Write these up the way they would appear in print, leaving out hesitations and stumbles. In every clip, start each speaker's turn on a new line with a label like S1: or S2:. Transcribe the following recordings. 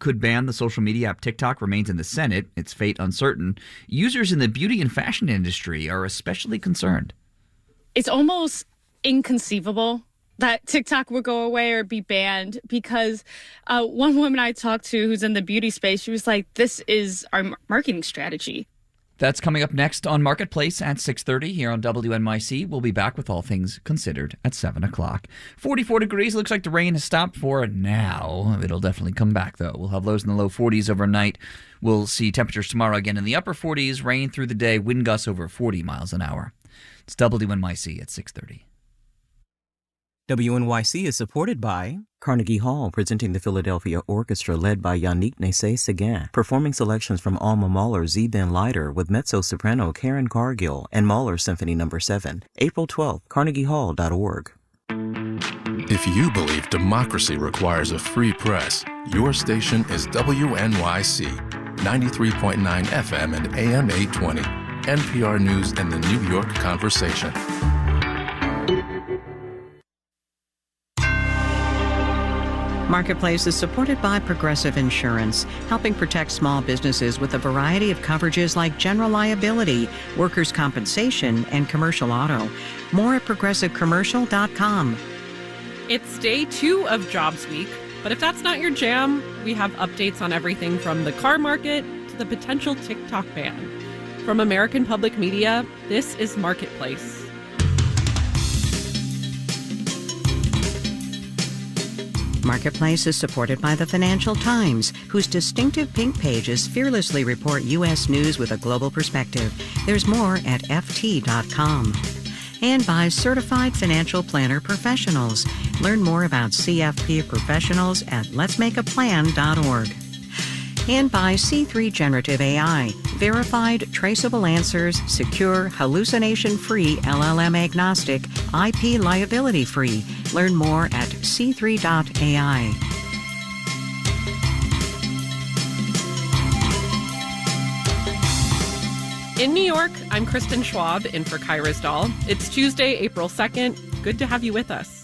S1: could ban the social media app TikTok remains in the Senate, its fate uncertain. Users in the beauty and fashion industry are especially concerned.
S2: It's almost inconceivable that TikTok would go away or be banned because one woman I talked to who's in the beauty space, she was like, this is our marketing strategy.
S1: That's coming up next on Marketplace at 6:30 here on WNYC. We'll be back with All Things Considered at 7 o'clock. 44 degrees. Looks like the rain has stopped for now. It'll definitely come back, though. We'll have lows in the low 40s overnight. We'll see temperatures tomorrow again in the upper 40s. Rain through the day. Wind gusts over 40 miles an hour. It's WNYC at 6:30.
S3: WNYC is supported by Carnegie Hall, presenting the Philadelphia Orchestra led by Yannick Naissé-Séguin, performing selections from Alma Mahler Zeben Leiter with mezzo-soprano Karen Cargill and Mahler Symphony No. 7, April 12th, carnegiehall.org.
S4: If you believe democracy requires a free press, your station is WNYC, 93.9 FM and AM 820, NPR News and the New York Conversation.
S5: Marketplace is supported by Progressive Insurance, helping protect small businesses with a variety of coverages like general liability, workers' compensation, and commercial auto. More at progressivecommercial.com.
S6: It's day 2 of Jobs Week, but if that's not your jam, we have updates on everything from the car market to the potential TikTok ban. From American Public Media, this is Marketplace.
S5: Marketplace is supported by the Financial Times, whose distinctive pink pages fearlessly report U.S. news with a global perspective. There's more at ft.com. And by Certified Financial Planner Professionals. Learn more about CFP professionals at letsmakeaplan.org. And by C3 Generative AI, verified, traceable answers, secure, hallucination-free, LLM-agnostic, IP liability-free. Learn more at c3.ai.
S6: In New York, I'm Kristen Schwab, in for Kai Ryssdal. It's Tuesday, April 2nd. Good to have you with us.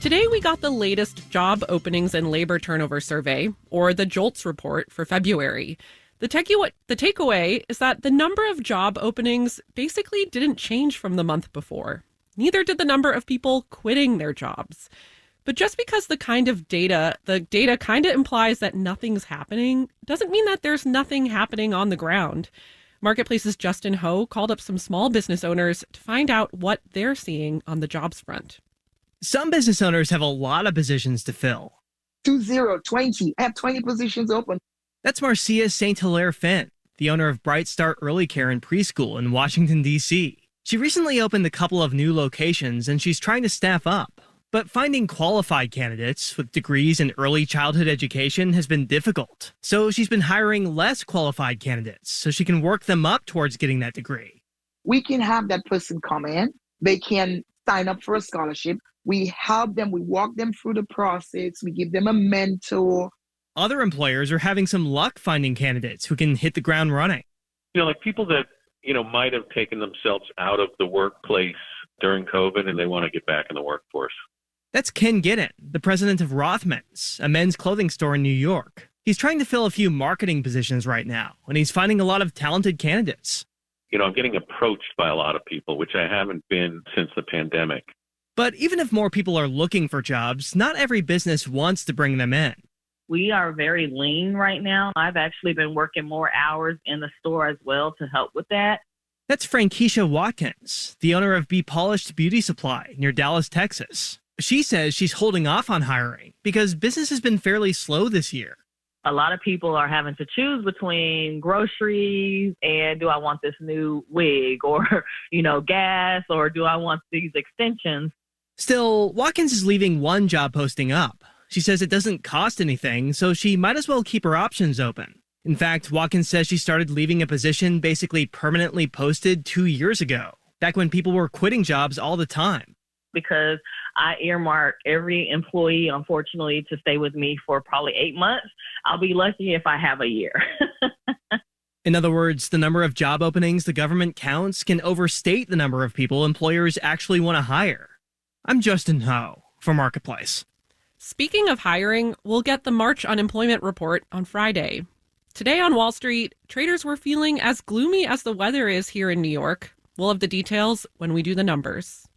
S6: Today, we got the latest job openings and labor turnover survey, or the JOLTS report for February. The takeaway is that the number of job openings basically didn't change from the month before. Neither did the number of people quitting their jobs. But just because the data kind of implies that nothing's happening, doesn't mean that there's nothing happening on the ground. Marketplace's Justin Ho called up some small business owners to find out what they're seeing on the jobs front.
S7: Some business owners have a lot of positions to fill.
S8: 20. I have 20 positions open.
S7: That's Marcia St. Hilaire Finn, the owner of Bright Start Early Care and Preschool in Washington, D.C. She recently opened a couple of new locations and she's trying to staff up. But finding qualified candidates with degrees in early childhood education has been difficult. So she's been hiring less qualified candidates so she can work them up towards getting that degree.
S8: We can have that person come in. They can sign up for a scholarship. We help them. We walk them through the process. We give them a mentor.
S7: Other employers are having some luck finding candidates who can hit the ground running.
S9: Like people that, might have taken themselves out of the workplace during COVID and they want to get back in the workforce.
S7: That's Ken Giddin, the president of Rothmans, a men's clothing store in New York. He's trying to fill a few marketing positions right now, and he's finding a lot of talented candidates.
S9: I'm getting approached by a lot of people, which I haven't been since the pandemic.
S7: But even if more people are looking for jobs, not every business wants to bring them in.
S10: We are very lean right now. I've actually been working more hours in the store as well to help with that.
S7: That's Frankisha Watkins, the owner of Be Polished Beauty Supply near Dallas, Texas. She says she's holding off on hiring because business has been fairly slow this year.
S10: A lot of people are having to choose between groceries and do I want this new wig or, gas, or do I want these extensions?
S7: Still, Watkins is leaving one job posting up. She says it doesn't cost anything, so she might as well keep her options open. In fact, Watkins says she started leaving a position basically permanently posted 2 years ago, back when people were quitting jobs all the time.
S10: Because I earmark every employee, unfortunately, to stay with me for probably 8 months. I'll be lucky if I have a year.
S7: In other words, the number of job openings the government counts can overstate the number of people employers actually want to hire. I'm Justin Ho for Marketplace.
S6: Speaking of hiring, we'll get the March unemployment report on Friday. Today on Wall Street, traders were feeling as gloomy as the weather is here in New York. We'll have the details when we do the numbers.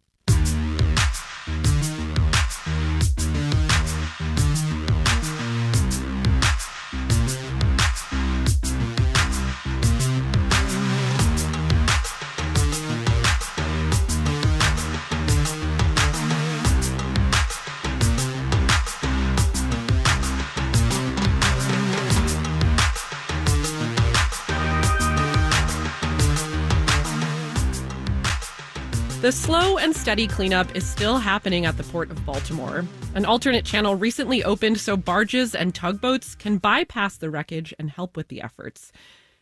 S6: The slow and steady cleanup is still happening at the Port of Baltimore. An alternate channel recently opened so barges and tugboats can bypass the wreckage and help with the efforts.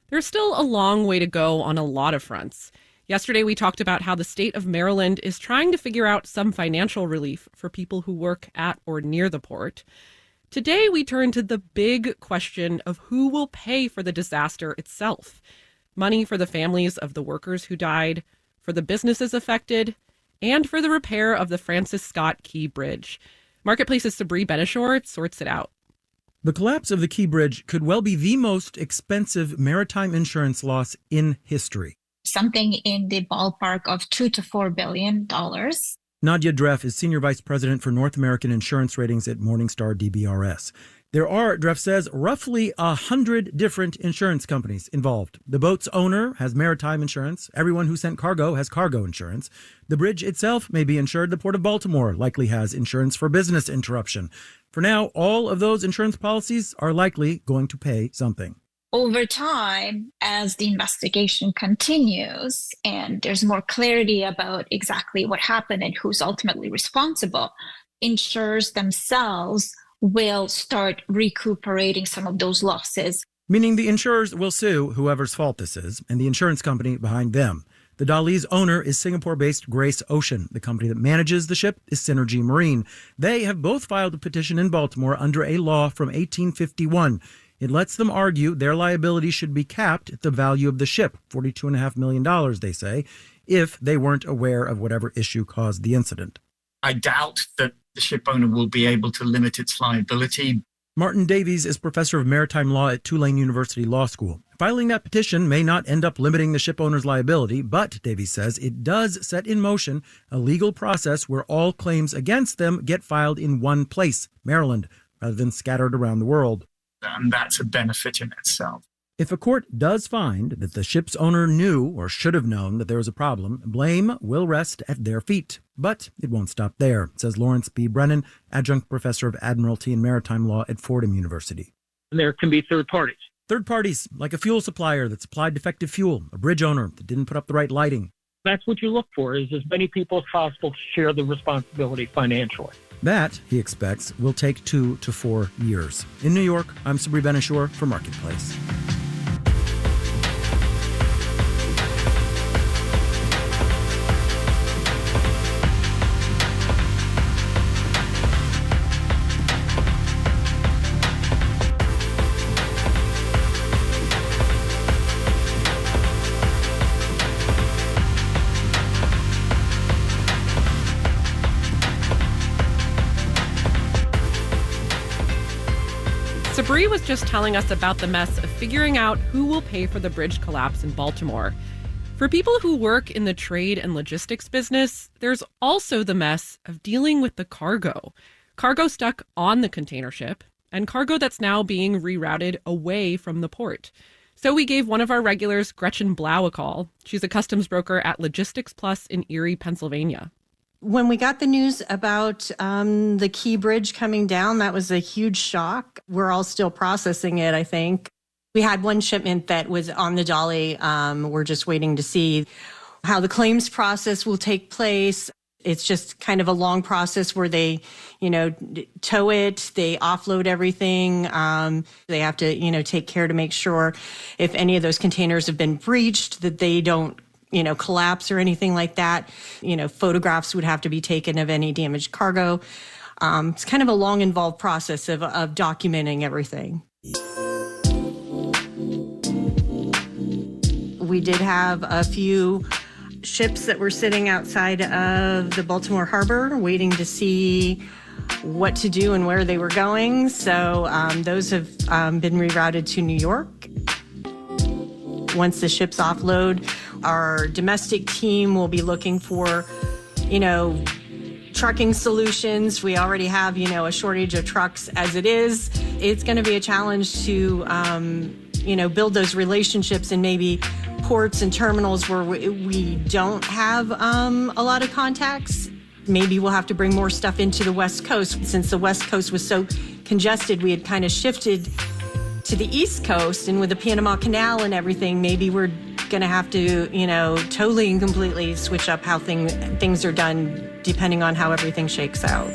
S6: There's still a long way to go on a lot of fronts. Yesterday, we talked about how the state of Maryland is trying to figure out some financial relief for people who work at or near the port. Today, we turn to the big question of who will pay for the disaster itself. Money for the families of the workers who died, for the businesses affected, and for the repair of the Francis Scott Key Bridge. Marketplace's Sabri Benishore sorts it out.
S11: The collapse of the Key Bridge could well be the most expensive maritime insurance loss in history.
S12: Something in the ballpark of $2 to $4 billion.
S11: Nadia Dreff is Senior Vice President for North American Insurance Ratings at Morningstar DBRS. There are, Dreff says, roughly 100 different insurance companies involved. The boat's owner has maritime insurance. Everyone who sent cargo has cargo insurance. The bridge itself may be insured. The Port of Baltimore likely has insurance for business interruption. For now, all of those insurance policies are likely going to pay something.
S12: Over time, as the investigation continues and there's more clarity about exactly what happened and who's ultimately responsible, insurers themselves will start recuperating some of those losses.
S11: Meaning the insurers will sue whoever's fault this is, and the insurance company behind them. The Dali's owner is Singapore-based Grace Ocean. The company that manages the ship is Synergy Marine. They have both filed a petition in Baltimore under a law from 1851. It lets them argue their liability should be capped at the value of the ship, $42.5 million, they say, if they weren't aware of whatever issue caused the incident.
S13: I doubt that the ship owner will be able to limit its liability.
S11: Martin Davies is professor of maritime law at Tulane University Law School. Filing that petition may not end up limiting the ship owner's liability, but, Davies says, it does set in motion a legal process where all claims against them get filed in one place, Maryland, rather than scattered around the world.
S13: And that's a benefit in itself.
S11: If a court does find that the ship's owner knew or should have known that there was a problem, blame will rest at their feet. But it won't stop there, says Lawrence B. Brennan, adjunct professor of Admiralty and Maritime Law at Fordham University.
S14: There can be third parties.
S11: Third parties, like a fuel supplier that supplied defective fuel, a bridge owner that didn't put up the right lighting.
S14: That's what you look for, is as many people as possible share the responsibility financially.
S11: That, he expects, will take 2 to 4 years. In New York, I'm Sabri Benishore for Marketplace.
S6: Sabri was just telling us about the mess of figuring out who will pay for the bridge collapse in Baltimore. For people who work in the trade and logistics business, there's also the mess of dealing with the cargo. Cargo stuck on the container ship, and cargo that's now being rerouted away from the port. So we gave one of our regulars, Gretchen Blau, a call. She's a customs broker at Logistics Plus in Erie, Pennsylvania.
S15: When we got the news about the Key Bridge coming down, that was a huge shock. We're all still processing it, I think. We had one shipment that was on the Dali. We're just waiting to see how the claims process will take place. It's just kind of a long process where they, tow it, they offload everything. They have to, take care to make sure if any of those containers have been breached, that they don't collapse or anything like that. Photographs would have to be taken of any damaged cargo. It's kind of a long, involved process of documenting everything. We did have a few ships that were sitting outside of the Baltimore Harbor waiting to see what to do and where they were going. So those have been rerouted to New York. Once the ships offload, our domestic team will be looking for, trucking solutions. We already have, a shortage of trucks as it is. It's going to be a challenge to, build those relationships in maybe ports and terminals where we don't have a lot of contacts. Maybe we'll have to bring more stuff into the West Coast. Since the West Coast was so congested, we had kind of shifted to the East Coast, and with the Panama Canal and everything, maybe we're going to have to, totally and completely switch up how things are done depending on how everything shakes out.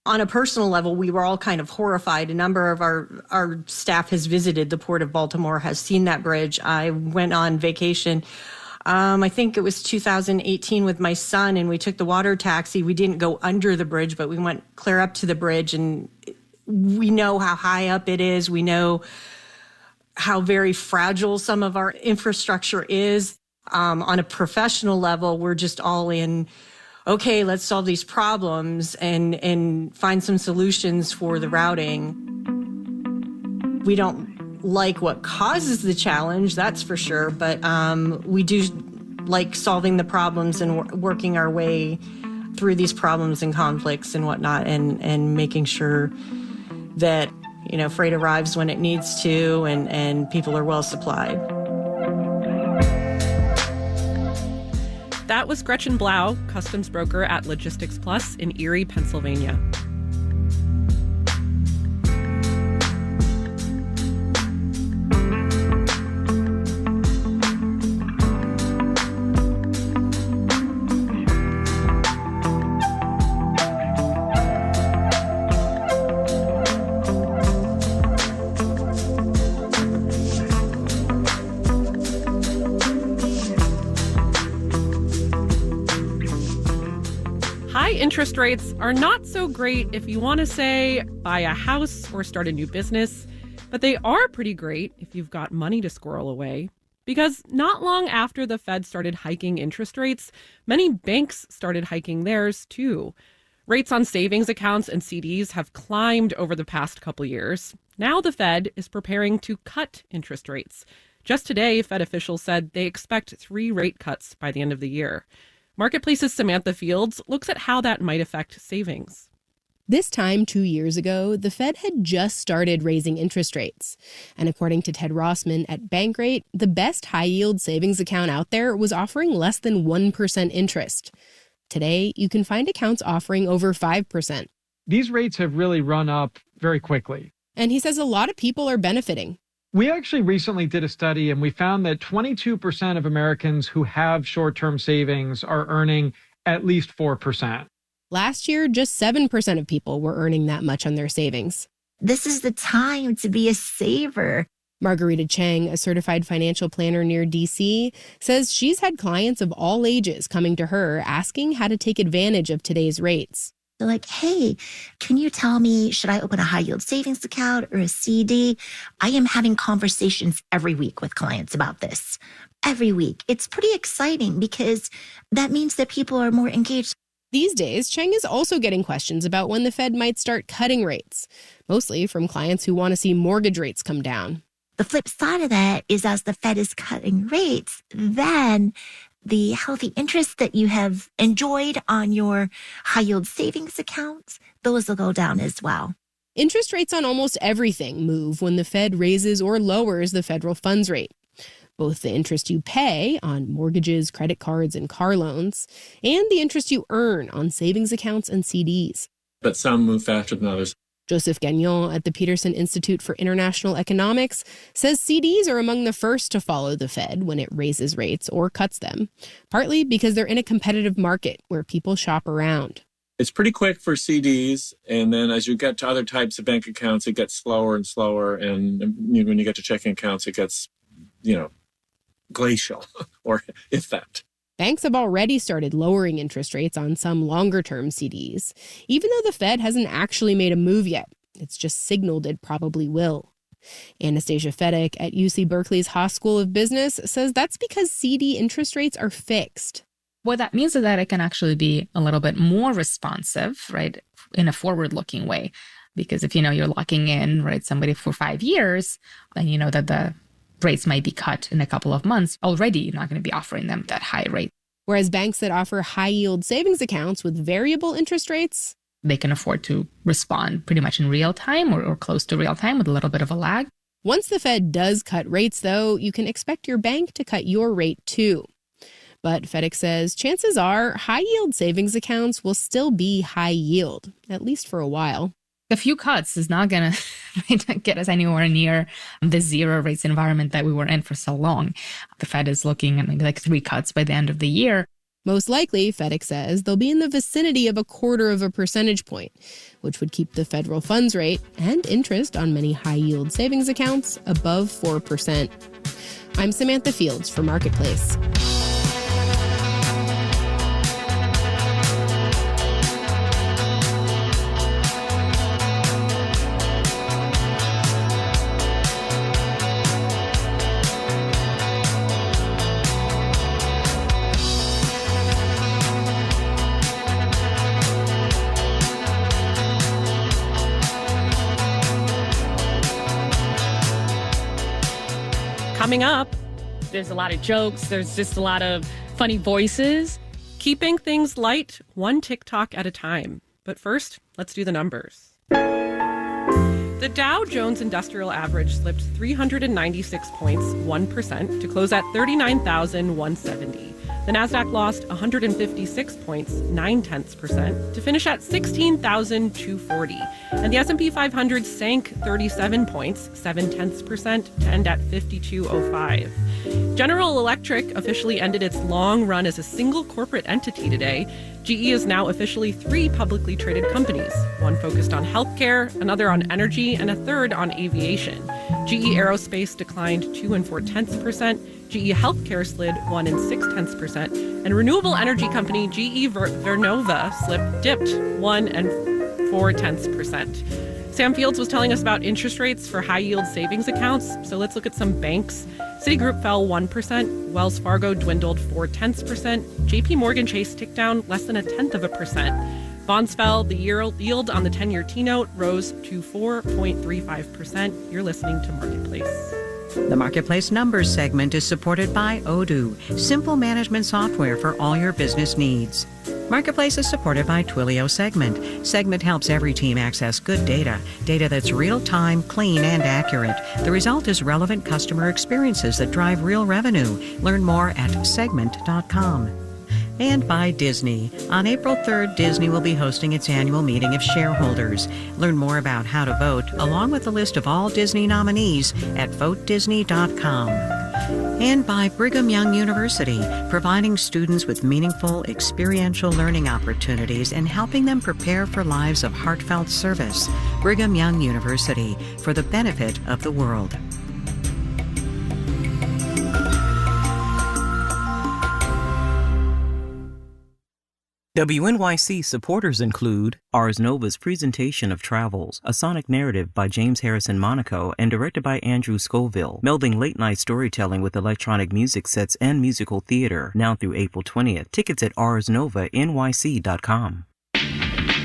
S15: On a personal level, we were all kind of horrified. A number of our staff has visited the Port of Baltimore, has seen that bridge. I went on vacation, I think it was 2018 with my son, and we took the water taxi. We didn't go under the bridge, but we went clear up to the bridge, and we know how high up it is. We know how very fragile some of our infrastructure is. On a professional level, we're just all in, okay, let's solve these problems and find some solutions for the routing. We don't like what causes the challenge, that's for sure, but we do like solving the problems and working our way through these problems and conflicts and whatnot, and making sure that, freight arrives when it needs to, and people are well supplied.
S6: That was Gretchen Blau, customs broker at Logistics Plus in Erie, Pennsylvania. Interest rates are not so great if you want to, say, buy a house or start a new business, but they are pretty great if you've got money to squirrel away. Because not long after the Fed started hiking interest rates, many banks started hiking theirs too. Rates on savings accounts and CDs have climbed over the past couple years. Now the Fed is preparing to cut interest rates. Just today, Fed officials said they expect 3 rate cuts by the end of the year. Marketplace's Samantha Fields looks at how that might affect savings.
S16: This time 2 years ago, the Fed had just started raising interest rates. And according to Ted Rossman at Bankrate, the best high-yield savings account out there was offering less than 1% interest. Today, you can find accounts offering over 5%.
S17: These rates have really run up very quickly.
S16: And he says a lot of people are benefiting.
S17: We actually recently did a study, and we found that 22% of Americans who have short-term savings are earning at least 4%.
S16: Last year, just 7% of people were earning that much on their savings.
S18: This is the time to be a saver.
S16: Margarita Chang, a certified financial planner near D.C., says she's had clients of all ages coming to her asking how to take advantage of today's rates.
S18: They're like, hey, can you tell me, should I open a high yield savings account or a CD? I am having conversations every week with clients about this. Every week. It's pretty exciting because that means that people are more engaged.
S16: These days, Cheng is also getting questions about when the Fed might start cutting rates, mostly from clients who want to see mortgage rates come down.
S18: The flip side of that is as the Fed is cutting rates, then the healthy interest that you have enjoyed on your high-yield savings accounts, those will go down as well.
S16: Interest rates on almost everything move when the Fed raises or lowers the federal funds rate. Both the interest you pay on mortgages, credit cards, and car loans, and the interest you earn on savings accounts and CDs.
S19: But some move faster than others.
S16: Joseph Gagnon at the Peterson Institute for International Economics says CDs are among the first to follow the Fed when it raises rates or cuts them, partly because they're in a competitive market where people shop around.
S19: It's pretty quick for CDs, and then as you get to other types of bank accounts, it gets slower and slower, and when you get to checking accounts, it gets, glacial, or if that.
S16: Banks have already started lowering interest rates on some longer-term CDs, even though the Fed hasn't actually made a move yet. It's just signaled it probably will. Anastasia Fedek at UC Berkeley's Haas School of Business says that's because CD interest rates are fixed.
S20: What that means is that it can actually be a little bit more responsive, right, in a forward-looking way. Because if you're locking in, right, somebody for 5 years, and you know that the rates might be cut in a couple of months, already you're not going to be offering them that high rate.
S16: Whereas banks that offer high-yield savings accounts with variable interest rates,
S20: they can afford to respond pretty much in real time or close to real time with a little bit of a lag.
S16: Once the Fed does cut rates, though, you can expect your bank to cut your rate too. But FedEx says chances are high-yield savings accounts will still be high yield, at least for a while.
S20: A few cuts is not going to get us anywhere near the zero rates environment that we were in for so long. The Fed is looking at maybe like 3 cuts by the end of the year.
S16: Most likely, FedEx says, they'll be in the vicinity of 0.25 percentage point, which would keep the federal funds rate and interest on many high-yield savings accounts above 4%. I'm Samantha Fields for Marketplace.
S6: Coming up,
S2: there's a lot of jokes. There's just a lot of funny voices.
S6: Keeping things light, one TikTok at a time. But first, let's do the numbers. The Dow Jones Industrial Average slipped 396 points, 1%, to close at 39,170. The Nasdaq lost 156 points, 0.9%, to finish at 16,240. And the S&P 500 sank 37 points, 0.7%, to end at 5205. General Electric officially ended its long run as a single corporate entity today. GE is now officially 3 publicly traded companies, one focused on healthcare, another on energy, and a third on aviation. GE Aerospace declined 2 0.4%, GE Healthcare slid 1 0.6%, and renewable energy company GE Vernova dipped 1 0.4%. Sam Fields was telling us about interest rates for high-yield savings accounts, so let's look at some banks. Citigroup fell 1%, Wells Fargo dwindled 0.4%, JP Morgan Chase ticked down less than 0.1%. Bonds fell, the yield on the 10-year T-note rose to 4.35%. You're listening to Marketplace.
S5: The Marketplace Numbers segment is supported by Odoo, simple management software for all your business needs. Marketplace is supported by Twilio Segment. Segment helps every team access good data that's real-time, clean, and accurate. The result is relevant customer experiences that drive real revenue. Learn more at segment.com. And by Disney. On April 3rd, Disney will be hosting its annual meeting of shareholders. Learn more about how to vote, along with a list of all Disney nominees at votedisney.com. And by Brigham Young University, providing students with meaningful, experiential learning opportunities and helping them prepare for lives of heartfelt service. Brigham Young University, for the benefit of the world.
S3: WNYC supporters include Ars Nova's presentation of Travels, a sonic narrative by James Harrison Monaco and directed by Andrew Scoville, melding late-night storytelling with electronic music sets and musical theater, now through April 20th. Tickets at arsnovanyc.com.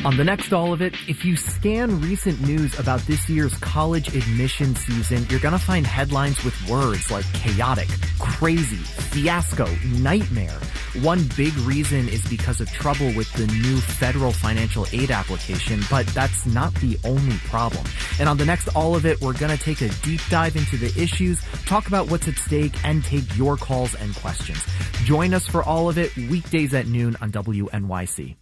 S21: On the next All of It, if you scan recent news about this year's college admission season, you're going to find headlines with words like chaotic, crazy, fiasco, nightmare. One big reason is because of trouble with the new federal financial aid application, but that's not the only problem. And on the next All of It, we're going to take a deep dive into the issues, talk about what's at stake, and take your calls and questions. Join us for All of It weekdays at noon on WNYC.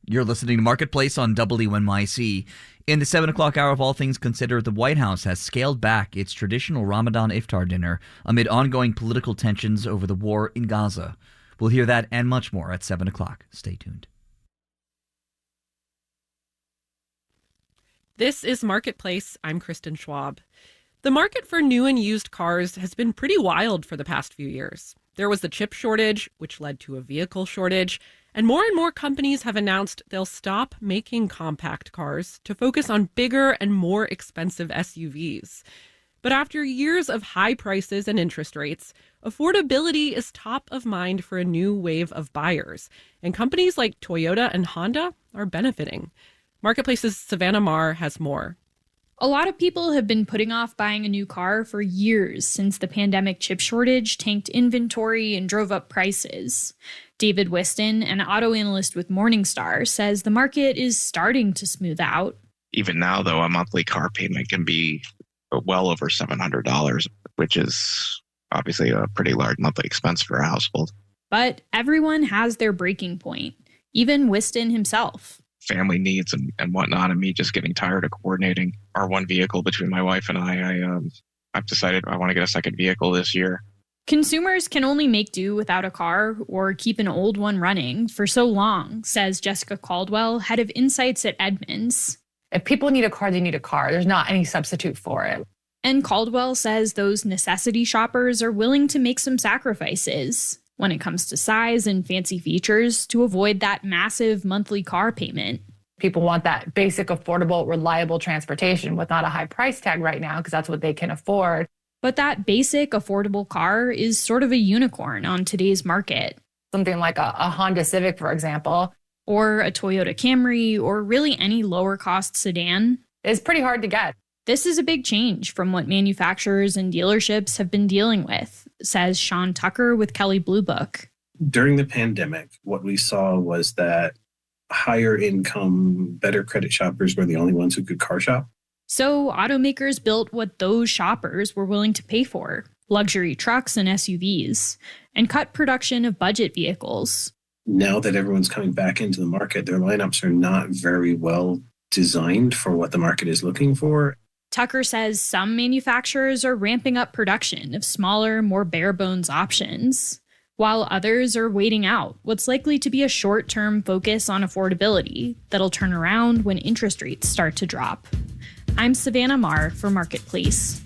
S1: You're listening to Marketplace on WNYC. In the 7 o'clock hour of All Things Considered, the White House has scaled back its traditional Ramadan iftar dinner amid ongoing political tensions over the war in Gaza. We'll hear that and much more at 7 o'clock. Stay tuned.
S6: This is Marketplace. I'm Kristen Schwab. The market for new and used cars has been pretty wild for the past few years. There was the chip shortage, which led to a vehicle shortage, and more companies have announced they'll stop making compact cars to focus on bigger and more expensive SUVs. But after years of high prices and interest rates, affordability is top of mind for a new wave of buyers. And companies like Toyota and Honda are benefiting. Marketplace's Savannah Marr has more.
S4: A lot of people have been putting off buying a new car for years since the pandemic chip shortage tanked inventory and drove up prices. David Whiston, an auto analyst with Morningstar, says the market is starting to smooth out.
S22: Even now, though, a monthly car payment can be well over $700, which is obviously a pretty large monthly expense for a household.
S4: But everyone has their breaking point, even Whiston himself.
S22: Family needs and whatnot, and me just getting tired of coordinating our one vehicle between my wife and I've decided I want to get a second vehicle this year.
S4: Consumers can only make do without a car or keep an old one running for so long, says Jessica Caldwell, head of insights at Edmunds.
S23: If people need a car, they need a car. There's not any substitute for it.
S4: And Caldwell says those necessity shoppers are willing to make some sacrifices when it comes to size and fancy features to avoid that massive monthly car payment.
S23: People want that basic, affordable, reliable transportation with not a high price tag right now because that's what they can afford.
S4: But that basic, affordable car is sort of a unicorn on today's market.
S23: Something like a Honda Civic, for example.
S4: Or a Toyota Camry, or really any lower-cost sedan.
S23: It's pretty hard to get.
S4: This is a big change from what manufacturers and dealerships have been dealing with, says Sean Tucker with Kelley Blue Book.
S24: During the pandemic, what we saw was that higher income, better credit shoppers were the only ones who could car shop.
S4: So automakers built what those shoppers were willing to pay for, luxury trucks and SUVs, and cut production of budget vehicles.
S24: Now that everyone's coming back into the market, their lineups are not very well designed for what the market is looking for.
S4: Tucker says some manufacturers are ramping up production of smaller, more bare-bones options, while others are waiting out what's likely to be a short-term focus on affordability that'll turn around when interest rates start to drop. I'm Savannah Marr for Marketplace.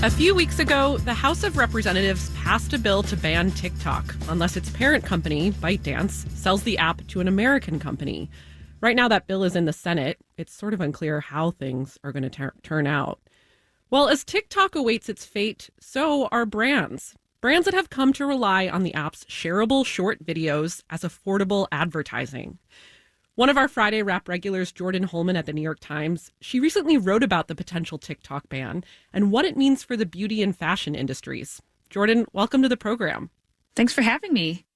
S6: A few weeks ago, the House of Representatives passed a bill to ban TikTok unless its parent company, ByteDance, sells the app to an American company. Right now, that bill is in the Senate. It's sort of unclear how things are going to turn out. Well, as TikTok awaits its fate, so are brands. Brands that have come to rely on the app's shareable short videos as affordable advertising. One of our Friday Wrap regulars, Jordan Holman at the New York Times, she recently wrote about the potential TikTok ban and what it means for the beauty and fashion industries. Jordan, welcome to the program.
S25: Thanks for having me.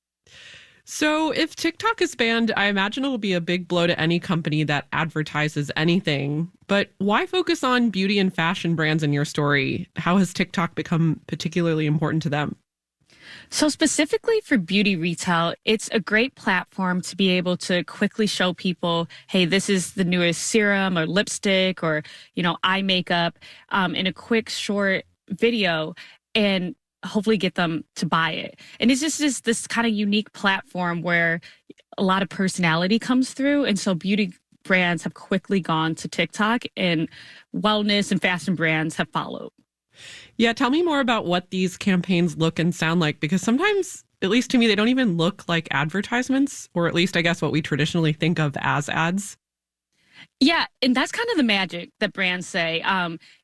S6: So if TikTok is banned, I imagine it will be a big blow to any company that advertises anything. But why focus on beauty and fashion brands in your story? How has TikTok become particularly important to them?
S25: So specifically for beauty retail, it's a great platform to be able to quickly show people, hey, this is the newest serum or lipstick or, eye makeup in a quick, short video and hopefully get them to buy it. And it's just this kind of unique platform where a lot of personality comes through. And so beauty brands have quickly gone to TikTok and wellness and fashion brands have followed.
S6: Yeah, tell me more about what these campaigns look and sound like, because sometimes, at least to me, they don't even look like advertisements, or at least I guess what we traditionally think of as ads.
S25: Yeah, and that's kind of the magic that brands say.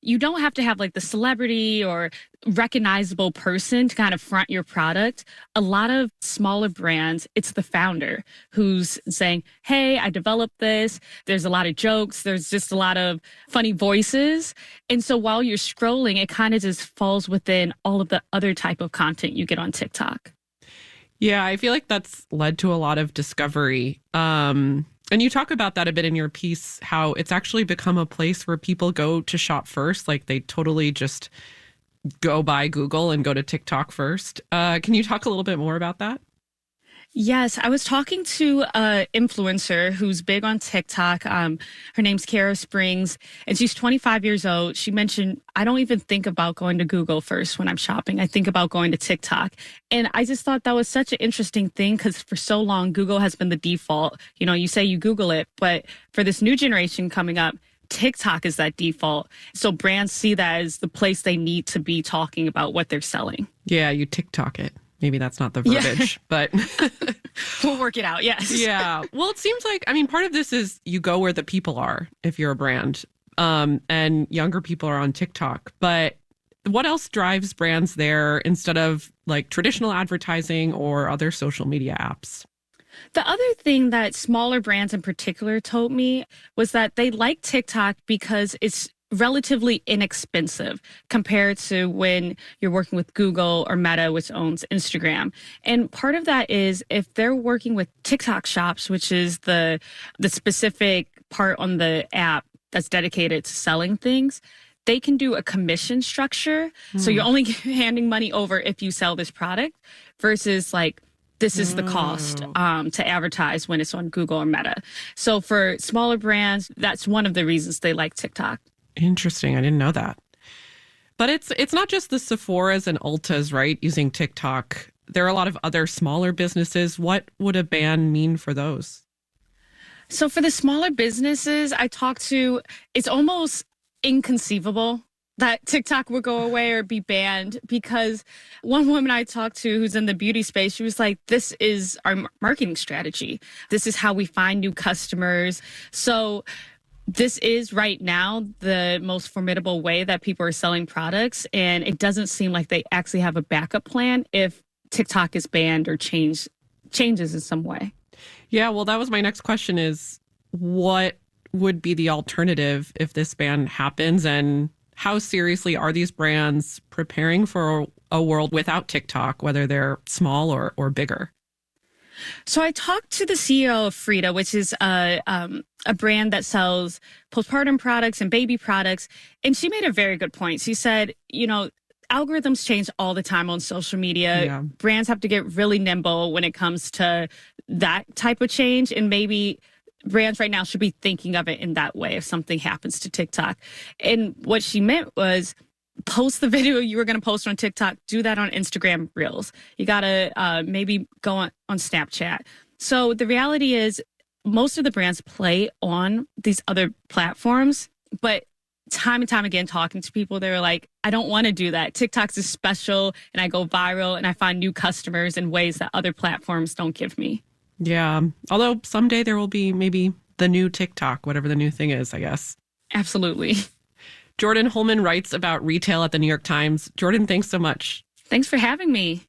S25: You don't have to have like the celebrity or recognizable person to kind of front your product. A lot of smaller brands, it's the founder who's saying, hey, I developed this. There's a lot of jokes. There's just a lot of funny voices. And so while you're scrolling, it kind of just falls within all of the other type of content you get on TikTok.
S6: Yeah, I feel like that's led to a lot of discovery. And you talk about that a bit in your piece, how it's actually become a place where people go to shop first. Like they totally just go by Google and go to TikTok first. Can you talk a little bit more about that?
S25: Yes, I was talking to an influencer who's big on TikTok. Her name's Kara Springs, and she's 25 years old. She mentioned, I don't even think about going to Google first when I'm shopping. I think about going to TikTok. And I just thought that was such an interesting thing because for so long, Google has been the default. You know, you say you Google it, but for this new generation coming up, TikTok is that default. So brands see that as the place they need to be talking about what they're selling.
S6: Yeah, you TikTok it. Maybe that's not the verbiage, but
S25: we'll work it out. Yes.
S6: Yeah. Well, it seems like, I mean, part of this is you go where the people are if you're a brand, and younger people are on TikTok. But what else drives brands there instead of like traditional advertising or other social media apps?
S25: The other thing that smaller brands in particular told me was that they like TikTok because it's relatively inexpensive compared to when you're working with Google or Meta, which owns Instagram. And part of that is if they're working with TikTok shops, which is the specific part on the app that's dedicated to selling things, they can do a commission structure. So you're only handing money over if you sell this product versus like, this is the cost to advertise when it's on Google or Meta. So for smaller brands, that's one of the reasons they like TikTok.
S6: Interesting. I didn't know that. But it's not just the Sephoras and Ultas, right, using TikTok. There are a lot of other smaller businesses. What would a ban mean for those?
S25: So for the smaller businesses I talked to, it's almost inconceivable that TikTok would go away or be banned because one woman I talked to who's in the beauty space, she was like, this is our marketing strategy. This is how we find new customers. So this is right now the most formidable way that people are selling products. And it doesn't seem like they actually have a backup plan if TikTok is banned or changes in some way.
S6: Yeah, well, that was my next question is what would be the alternative if this ban happens? And how seriously are these brands preparing for a world without TikTok, whether they're small or bigger?
S25: So I talked to the CEO of Frida, which is a brand that sells postpartum products and baby products. And she made a very good point. She said, you know, algorithms change all the time on social media. Yeah. Brands have to get really nimble when it comes to that type of change. And maybe brands right now should be thinking of it in that way if something happens to TikTok. And what she meant was post the video you were going to post on TikTok, do that on Instagram Reels. You got to maybe go on Snapchat. So the reality is most of the brands play on these other platforms, but time and time again, talking to people, they were like, I don't want to do that. TikTok's is special and I go viral and I find new customers in ways that other platforms don't give me.
S6: Yeah. Although someday there will be maybe the new TikTok, whatever the new thing is, I guess.
S25: Absolutely.
S6: Jordan Holman writes about retail at the New York Times. Jordan, thanks so much.
S25: Thanks for having me.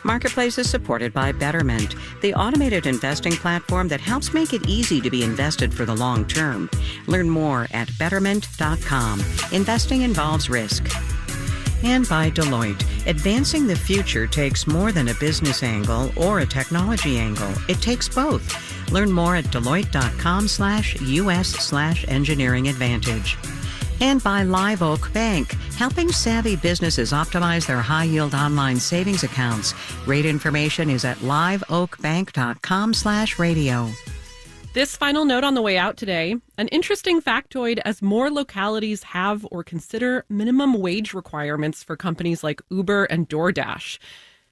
S5: Marketplace is supported by Betterment, the automated investing platform that helps make it easy to be invested for the long term. Learn more at Betterment.com. Investing involves risk. And by Deloitte. Advancing the future takes more than a business angle or a technology angle. It takes both. Learn more at Deloitte.com/US/engineering advantage. And by Live Oak Bank, helping savvy businesses optimize their high-yield online savings accounts. Rate information is at liveoakbank.com/radio.
S6: This final note on the way out today, an interesting factoid as more localities have or consider minimum wage requirements for companies like Uber and DoorDash.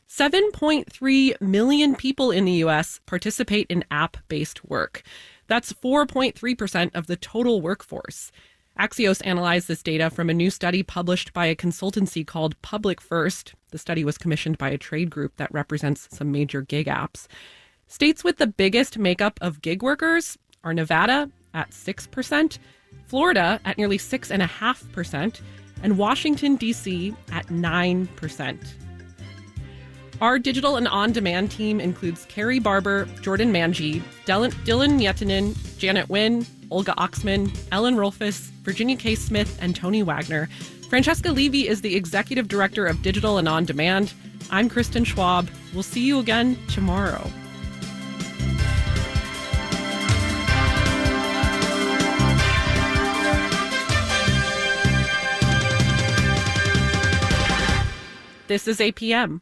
S6: 7.3 million people in the U.S. participate in app-based work. That's 4.3% of the total workforce. Axios analyzed this data from a new study published by a consultancy called Public First. The study was commissioned by a trade group that represents some major gig apps. States with the biggest makeup of gig workers are Nevada at 6%, Florida at nearly 6.5%, and Washington, D.C. at 9%. Our digital and on-demand team includes Carrie Barber, Jordan Manji, Dylan Mietinen, Janet Wynn, Olga Oxman, Ellen Rolfus, Virginia K. Smith, and Tony Wagner. Francesca Levy is the Executive Director of Digital and On Demand. I'm Kristen Schwab. We'll see you again tomorrow. This is APM.